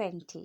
20।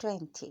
20।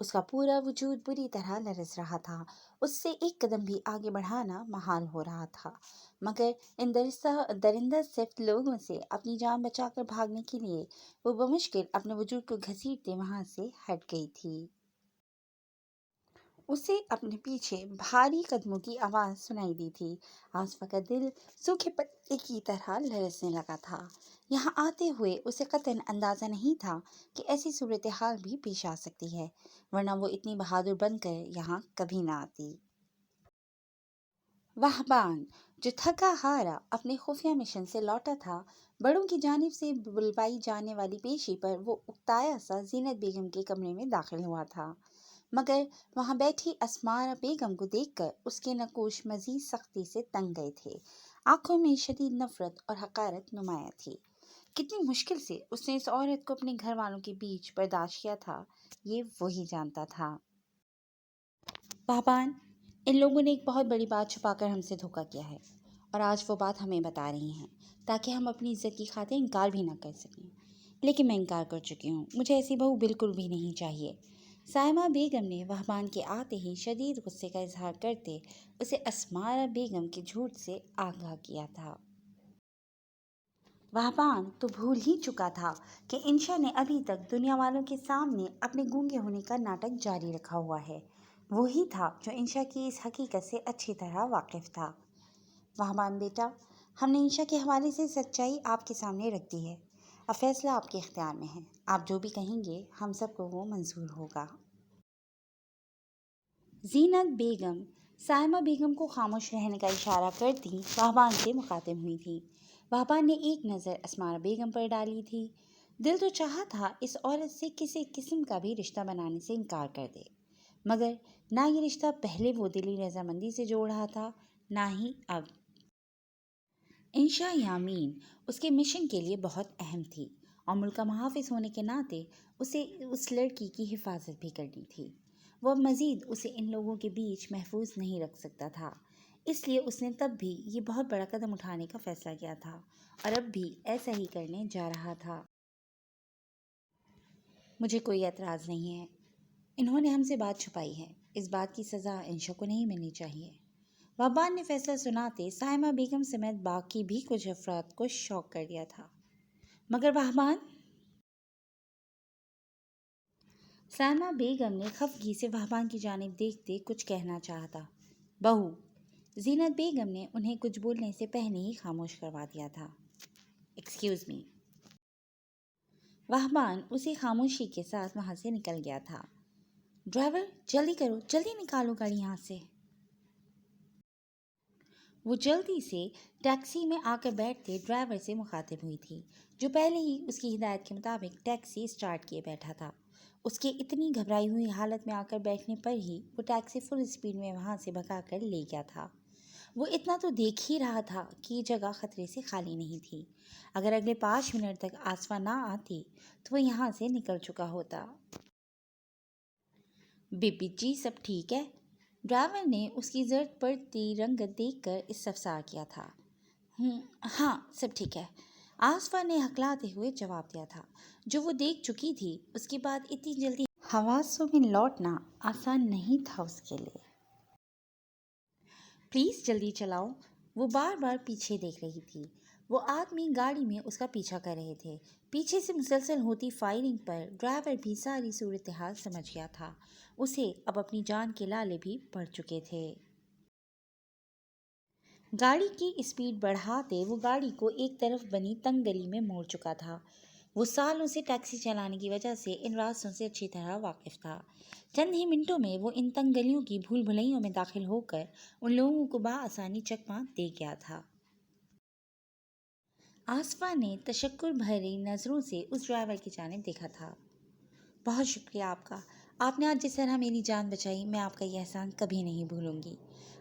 اس کا پورا وجود بری طرح لرز رہا تھا، اس سے ایک قدم بھی آگے بڑھانا محال ہو رہا تھا، مگر ان درندہ صفت لوگوں سے اپنی جان بچا کر بھاگنے کے لیے وہ بمشکل اپنے وجود کو گھسیٹتے وہاں سے ہٹ گئی تھی۔ اسے اپنے پیچھے بھاری قدموں کی آواز سنائی دی تھی۔ آصفہ کا دل سوکھے پتے کی طرح لرزنے لگا تھا۔ یہاں آتے ہوئے اسے قطعاً اندازہ نہیں تھا کہ ایسی صورتحال بھی پیش آ سکتی ہے، ورنہ وہ اتنی بہادر بن کر یہاں کبھی نہ آتی۔ وہبان، جو تھکا ہارا اپنے خفیہ مشن سے لوٹا تھا، بڑوں کی جانب سے بلوائی جانے والی پیشی پر وہ اکتایا سا زینت بیگم کے کمرے میں داخل ہوا تھا، مگر وہاں بیٹھی اسمارا بیگم کو دیکھ کر اس کے نقوش مزید سختی سے تنگ گئے تھے۔ آنکھوں میں شدید نفرت اور حقارت نمایاں تھی۔ کتنی مشکل سے اس نے اس عورت کو اپنے گھر والوں کے بیچ برداشت کیا تھا، یہ وہی جانتا تھا۔ وہبان، ان لوگوں نے ایک بہت بڑی بات چھپا کر ہم سے دھوکہ کیا ہے، اور آج وہ بات ہمیں بتا رہی ہیں تاکہ ہم اپنی عزت کی خاطر انکار بھی نہ کر سکیں، لیکن میں انکار کر چکی ہوں۔ مجھے ایسی بہو بالکل بھی نہیں چاہیے۔ سائمہ بیگم نے وہبان کے آتے ہی شدید غصے کا اظہار کرتے اسے اسمارا بیگم کے جھوٹ سے آگاہ کیا تھا۔ وہبان تو بھول ہی چکا تھا کہ انشا نے ابھی تک دنیا والوں کے سامنے اپنے گونگے ہونے کا ناٹک جاری رکھا ہوا ہے۔ وہی تھا جو انشا کی اس حقیقت سے اچھی طرح واقف تھا۔ وہبان بیٹا، ہم نے انشا کے حوالے سے سچائی آپ کے سامنے رکھ دی ہے۔ اب فیصلہ آپ کے اختیار میں ہے۔ آپ جو بھی کہیں گے ہم سب کو وہ منظور ہوگا۔ زینت بیگم سائمہ بیگم کو خاموش رہنے کا اشارہ کرتی وہبان سے مخاطب ہوئی تھی۔ وہبان نے ایک نظر اسمارا بیگم پر ڈالی تھی۔ دل تو چاہا تھا اس عورت سے کسی قسم کا بھی رشتہ بنانے سے انکار کر دے، مگر نہ یہ رشتہ پہلے وہ دلی رضامندی سے جوڑ رہا تھا، نہ ہی اب۔ انشا یامین اس کے مشن کے لیے بہت اہم تھی، اور ملک کا محافظ ہونے کے ناطے اسے اس لڑکی کی حفاظت بھی کرنی تھی۔ وہ اب مزید اسے ان لوگوں کے بیچ محفوظ نہیں رکھ سکتا تھا، اس لیے اس نے تب بھی یہ بہت بڑا قدم اٹھانے کا فیصلہ کیا تھا، اور اب بھی ایسا ہی کرنے جا رہا تھا۔ مجھے کوئی اعتراض نہیں ہے۔ انہوں نے ہم سے بات چھپائی ہے، اس بات کی سزا انشا کو نہیں ملنی چاہیے۔ وہبان نے فیصلہ سناتے سائمہ بیگم سمیت باقی بھی کچھ افراد کو شوق کر دیا تھا۔ مگر وہبان، سائمہ بیگم نے خفگی سے وہبان کی جانب دیکھتے کچھ کہنا چاہا تھا۔ بہو، زینت بیگم نے انہیں کچھ بولنے سے پہلے ہی خاموش کروا دیا تھا۔ Excuse me. وہبان اسی خاموشی کے ساتھ وہاں سے نکل گیا تھا۔ ڈرائیور، جلدی کرو، جلدی نکالو گاڑی یہاں سے۔ وہ جلدی سے ٹیکسی میں آ کر بیٹھتے ڈرائیور سے مخاطب ہوئی تھی، جو پہلے ہی اس کی ہدایت کے مطابق ٹیکسی اسٹارٹ کیے بیٹھا تھا۔ اس کے اتنی گھبرائی ہوئی حالت میں آ کر بیٹھنے پر ہی وہ ٹیکسی فل اسپیڈ میں وہاں سے بھگا کر لے گیا تھا۔ وہ اتنا تو دیکھ ہی رہا تھا کہ یہ جگہ خطرے سے خالی نہیں تھی۔ اگر اگلے 5 منٹ تک آصفہ نہ آتی تو وہ یہاں سے نکل چکا ہوتا۔ بی جی، سب ٹھیک ہے؟ ڈرائیور نے اس کی زرد پڑتی رنگت دیکھ کر استفسار کیا تھا۔ ہاں، سب ٹھیک ہے، آصفہ نے ہکلاتے ہوئے جواب دیا تھا۔ جو وہ دیکھ چکی تھی، اس کے بعد اتنی جلدی حواسوں میں لوٹنا آسان نہیں تھا اس کے لیے۔ پلیز جلدی چلاؤ، وہ بار بار پیچھے دیکھ رہی تھی۔ وہ آدمی گاڑی میں اس کا پیچھا کر رہے تھے۔ پیچھے سے مسلسل ہوتی فائرنگ پر ڈرائیور بھی ساری صورتحال سمجھ گیا تھا۔ اسے اب اپنی جان کے لالے بھی پڑ چکے تھے۔ گاڑی کی اسپیڈ بڑھاتے وہ گاڑی کو ایک طرف بنی تنگ گلی میں موڑ چکا تھا۔ وہ سالوں سے ٹیکسی چلانے کی وجہ سے ان راستوں سے اچھی طرح واقف تھا۔ چند ہی منٹوں میں وہ ان تنگ گلیوں کی بھول بھلیوں میں داخل ہو کر ان لوگوں کو بآسانی چکما دے گیا تھا۔ آصفہ نے تشکر بھری نظروں سے اس ڈرائیور کی جانب دیکھا تھا۔ بہت شکریہ آپ کا، آپ نے آج جس طرح میری جان بچائی، میں آپ کا یہ احسان کبھی نہیں بھولوں گی۔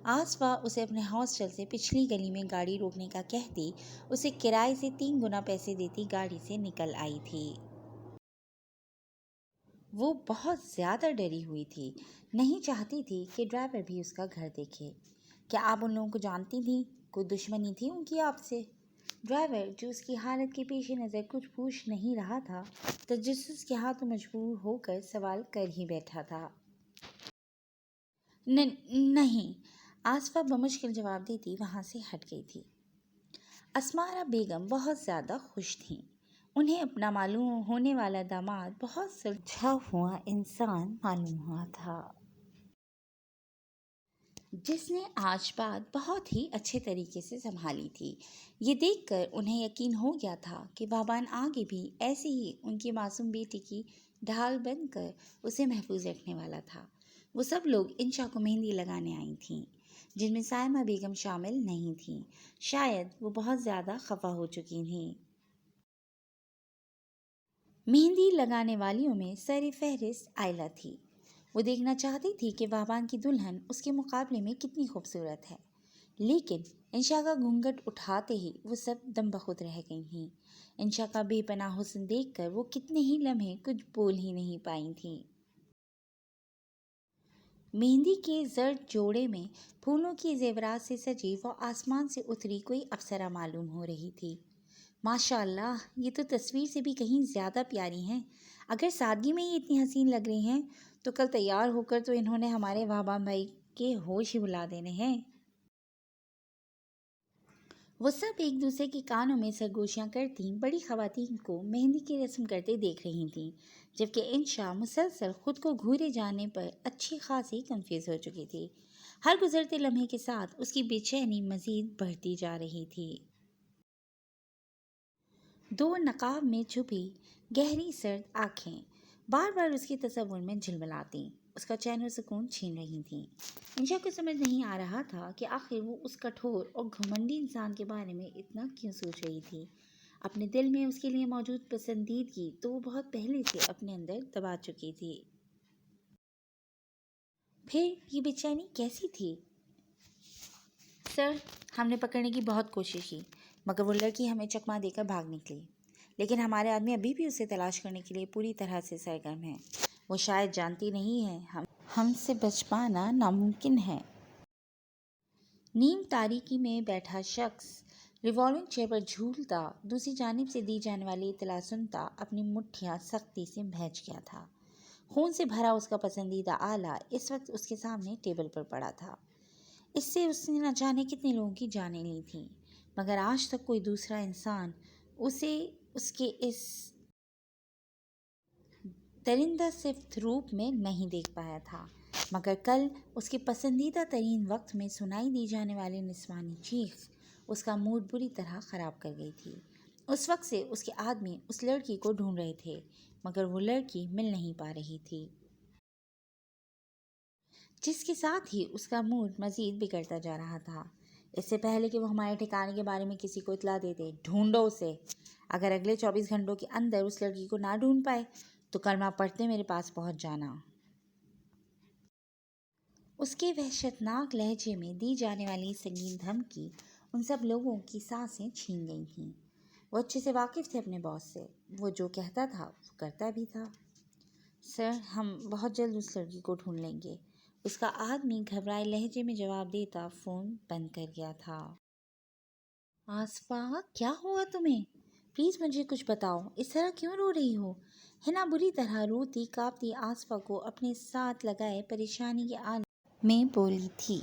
آصفہ اسے اپنے ہاسٹل سے پچھلی گلی میں گاڑی روکنے کا کہتی اسے کرائے سے 3 گنا پیسے دیتی گاڑی سے نکل آئی تھی۔ وہ بہت زیادہ ڈری ہوئی تھی، نہیں چاہتی تھی کہ ڈرائیور بھی اس کا گھر دیکھے۔ کیا آپ ان لوگوں کو جانتی تھیں؟ کوئی دشمنی تھی ان کی آپ سے؟ ڈرائیور جو اس کی حالت کے پیش نظر کچھ پوچھ نہیں رہا تھا، تجسس کے ہاتھوں مجبور ہو کر سوال کر ہی بیٹھا تھا۔ نہیں، آصفہ بمشکل جواب دیتی وہاں سے ہٹ گئی تھی۔ اسمارا بیگم بہت زیادہ خوش تھیں۔ انہیں اپنا معلوم ہونے والا داماد بہت سلجھا ہوا انسان معلوم ہوا تھا، جس نے آج بات بہت ہی اچھے طریقے سے سنبھالی تھی۔ یہ دیکھ کر انہیں یقین ہو گیا تھا کہ بابان آگے بھی ایسے ہی ان کی معصوم بیٹی کی ڈھال بن کر اسے محفوظ رکھنے والا تھا۔ وہ سب لوگ انشا کو مہندی لگانے آئی تھیں، جن میں سائمہ بیگم شامل نہیں تھیں۔ شاید وہ بہت زیادہ خفا ہو چکی تھیں۔ مہندی لگانے والیوں میں سر فہرست آئلہ تھی۔ وہ دیکھنا چاہتی تھی کہ بابان کی دلہن اس کے مقابلے میں کتنی خوبصورت ہے، لیکن انشا کا گھونگھٹ اٹھاتے ہی وہ سب دم بخود رہ گئی تھیں۔ انشا کا بے پناہ حسن دیکھ کر وہ کتنے ہی لمحے کچھ بول ہی نہیں پائی تھیں۔ مہندی کے زرد جوڑے میں پھولوں کی زیورات سے سجی وہ آسمان سے اتری کوئی افسرہ معلوم ہو رہی تھی۔ ماشاء اللہ، یہ تو تصویر سے بھی کہیں زیادہ پیاری ہیں۔ اگر سادگی میں یہ اتنی حسین لگ رہی ہیں تو کل تیار ہو کر تو انہوں نے ہمارے وابان بھائی کے ہوش ہی بھلا دینے ہیں۔ وہ سب ایک دوسرے کے کانوں میں سرگوشیاں کرتی بڑی خواتین کو مہندی کی رسم کرتے دیکھ رہی تھیں، جبکہ انشا مسلسل خود کو گھورے جانے پر اچھی خاصی کنفیوز ہو چکی تھی۔ ہر گزرتے لمحے کے ساتھ اس کی بے چینی مزید بڑھتی جا رہی تھی۔ دو نقاب میں چھپی گہری سرد آنکھیں بار بار اس کے تصور میں جھلملاتی اس کا چین و سکون چھین رہی تھیں۔ انشا کو سمجھ نہیں آ رہا تھا کہ آخر وہ اس کٹھور اور گھمنڈی انسان کے بارے میں اتنا کیوں سوچ رہی تھی۔ اپنے دل میں اس کے لیے موجود پسندیدگی تو وہ بہت پہلے سے اپنے اندر دبا چکی تھی۔ پھر یہ بے چینی کیسی تھی؟ سر، ہم نے پکڑنے کی بہت کوشش کی، مگر وہ لڑکی ہمیں چکما دے کر بھاگ نکلی، لیکن ہمارے آدمی ابھی بھی اسے تلاش کرنے کے لیے پوری طرح سے سرگرم ہیں۔ وہ شاید جانتی نہیں ہے ہم سے بچ پانا ناممکن ہے۔ نیم تاریکی میں بیٹھا شخص ریوالونگ چیئر پر جھولتا، دوسری جانب سے دی جانے والی اطلاع سنتا اپنی مٹھیاں سختی سے بھینچ گیا تھا۔ خون سے بھرا اس کا پسندیدہ آلہ اس وقت اس کے سامنے ٹیبل پر پڑا تھا۔ اس سے اس نے نہ جانے کتنے لوگوں کی جانیں لی تھیں، مگر آج تک کوئی دوسرا انسان اسے اس کے اس درندہ صفت روپ میں نہیں دیکھ پایا تھا، مگر کل اس کے پسندیدہ ترین وقت میں سنائی دی جانے والی نسوانی چیخ اس کا موڈ بری طرح خراب کر گئی تھی۔ اس وقت سے اس کے آدمی اس لڑکی کو ڈھونڈ رہے تھے، مگر وہ لڑکی مل نہیں پا رہی تھی، جس کے ساتھ ہی اس کا موڈ مزید بگڑتا جا رہا تھا۔ اس سے پہلے کہ وہ ہمارے ٹھکانے کے بارے میں کسی کو اطلاع دے دے، ڈھونڈو اسے۔ اگر اگلے 24 گھنٹوں کے اندر اس لڑکی کو نہ ڈھونڈ پائے تو کلمہ پڑھتے میرے پاس پہنچ جانا۔ اس کے وحشتناک لہجے میں دی جانے والی سنگین دھمکی ان سب لوگوں کی سانسیں چھین گئی تھیں۔ وہ اچھے سے واقف تھے اپنے باس سے، وہ جو کہتا تھا وہ کرتا بھی تھا۔ سر، ہم بہت جلد اس لڑکی کو ڈھونڈ لیں گے، اس کا آدمی گھبرائے لہجے میں جواب دیتا فون بند کر گیا تھا۔ آصفہ، کیا ہوا تمہیں؟ پلیز مجھے کچھ بتاؤ، اس طرح کیوں رو رہی ہو؟ حنا بری طرح روتی کانپتی آصفہ کو اپنے ساتھ لگائے پریشانی کے عالم میں بولی تھی۔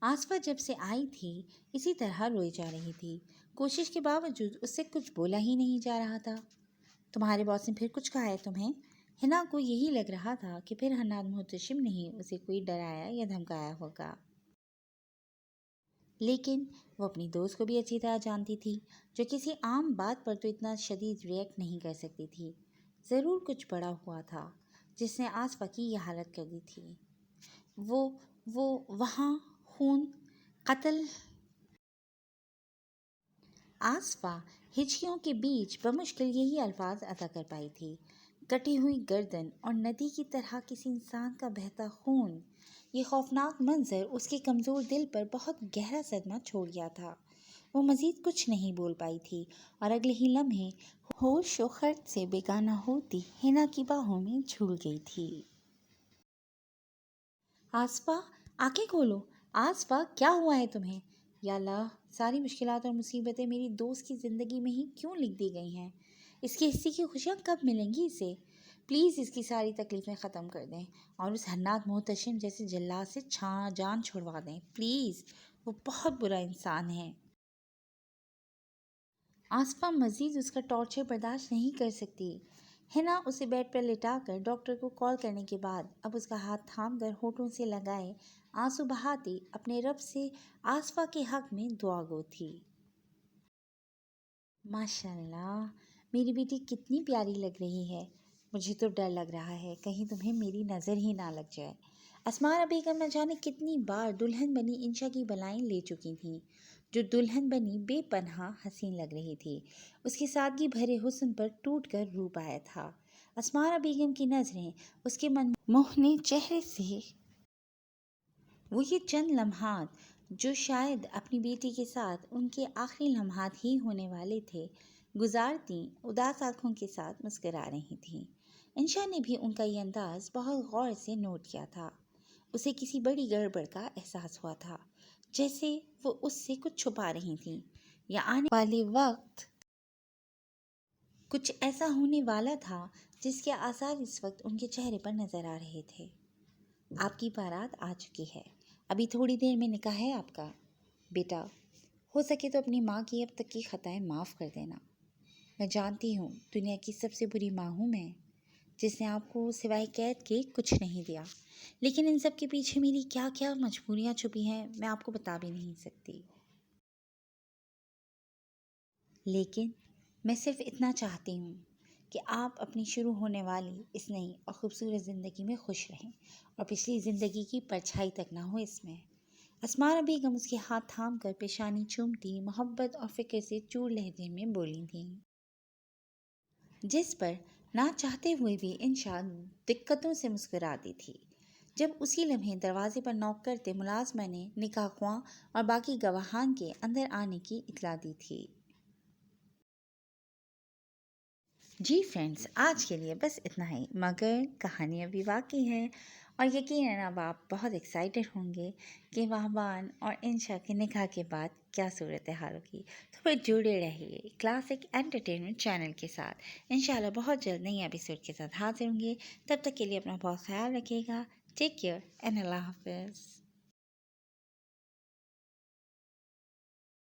آصفہ جب سے آئی تھی اسی طرح روئی جا رہی تھی، کوشش کے باوجود اس سے کچھ بولا ہی نہیں جا رہا تھا۔ تمہارے باس نے پھر کچھ کہا ہے تمہیں؟ حنا کو یہی لگ رہا تھا کہ پھر حناد محتشم نے ہی اسے کوئی ڈرایا یا دھمکایا ہوگا، لیکن وہ اپنی دوست کو بھی اچھی طرح جانتی تھی، جو کسی عام بات پر تو اتنا شدید ریئیکٹ نہیں کر سکتی تھی۔ ضرور کچھ بڑا ہوا تھا جس نے آصفہ کی یہ حالت کر دی تھی۔ وہ وہاں خون، قتل۔ آصفہ ہچکیوں کے بیچ بمشکل یہی الفاظ ادا کر پائی تھی۔ کٹی ہوئی گردن اور ندی کی طرح کسی انسان کا بہتا خون، یہ خوفناک منظر اس کے کمزور دل پر بہت گہرا صدمہ چھوڑ گیا تھا۔ وہ مزید کچھ نہیں بول پائی تھی اور اگلے ہی لمحے ہوش و خرد سے بیگانہ ہوتی حنا کی باہوں میں جھول گئی تھی۔ آصفہ، آنکھیں کھولو۔ آصفہ، کیا ہوا ہے تمہیں؟ یا اللہ، ساری مشکلات اور مصیبتیں میری دوست کی زندگی میں ہی کیوں لکھ دی گئی ہیں؟ اس کے حصے کی خوشیاں کب ملیں گی اسے؟ پلیز اس کی ساری تکلیفیں ختم کر دیں اور اس حنات محتشم جیسے جلاد سے جان چھڑوا دیں پلیز، وہ بہت برا انسان ہے۔ آسفا مزید اس کا ٹارچر برداشت نہیں کر سکتی۔ ہنا اسے بیڈ پر لٹا کر ڈاکٹر کو کال کرنے کے بعد اب اس کا ہاتھ تھام کر ہونٹوں سے لگائے آنسو بہاتی اپنے رب سے آسفا کے حق میں دعا گو تھی۔ ماشاء اللہ، میری بیٹی کتنی پیاری لگ رہی ہے۔ مجھے تو ڈر لگ رہا ہے کہیں تمہیں میری نظر ہی نہ لگ جائے۔ اسمارا بیگم نہ جانے کتنی بار دلہن بنی انشا کی بلائیں لے چکی تھیں، جو دلہن بنی بے پناہ حسین لگ رہی تھی۔ اس کے سادگی بھرے حسن پر ٹوٹ کر روپ آیا تھا۔ اسمارا بیگم کی نظریں اس کے منموہنے چہرے سے وہ یہ چند لمحات جو شاید اپنی بیٹی کے ساتھ ان کے آخری لمحات ہی ہونے والے تھے گزارتیں اداس آنکھوں کے ساتھ مسکرا رہی تھیں۔ انشا نے بھی ان کا یہ انداز بہت غور سے نوٹ کیا تھا۔ اسے کسی بڑی گڑبڑ کا احساس ہوا تھا، جیسے وہ اس سے کچھ چھپا رہی تھیں یا آنے والے وقت کچھ ایسا ہونے والا تھا جس کے آثار اس وقت ان کے چہرے پر نظر آ رہے تھے۔ آپ کی بارات آ چکی ہے، ابھی تھوڑی دیر میں نکاح ہے آپ کا۔ بیٹا، ہو سکے تو اپنی ماں کی اب تک کی خطائیں معاف کر دینا۔ میں جانتی ہوں دنیا کی سب سے بری ماں ہوں میں، جس نے آپ کو سوائے قید کے کچھ نہیں دیا، لیکن ان سب کے پیچھے میری کیا کیا مجبوریاں چھپی ہیں میں آپ کو بتا بھی نہیں سکتی۔ لیکن میں صرف اتنا چاہتی ہوں کہ آپ اپنی شروع ہونے والی اس نئی اور خوبصورت زندگی میں خوش رہیں اور پچھلی زندگی کی پرچھائی تک نہ ہو اس میں۔ اسمارا بیگم اس کے ہاتھ تھام کر پیشانی چومتی محبت اور فکر سے چور لہجے میں بولی تھیں، جس پر نہ چاہتے ہوئے بھی انشا دقتوں سے مسکراتی تھی۔ جب اسی لمحے دروازے پر نوک کرتے ملازمہ نے نکاح خواں اور باقی گواہان کے اندر آنے کی اطلاع دی تھی۔ جی فرینڈز، آج کے لیے بس اتنا ہی، مگر کہانی ابھی باقی ہے اور یقیناً اب آپ بہت ایکسائٹڈ ہوں گے کہ وہبان اور انشا کے نکاح کے بعد کیا صورتحال ہوگی۔ تو پھر جڑے رہیے کلاسک انٹرٹینمنٹ چینل کے ساتھ۔ انشاءاللہ بہت جلد نئی ایپیسوڈ کے ساتھ حاضر ہوں گے۔ تب تک کے لیے اپنا بہت خیال رکھیے گا۔ ٹیک کیئر اینڈ اللہ حافظ۔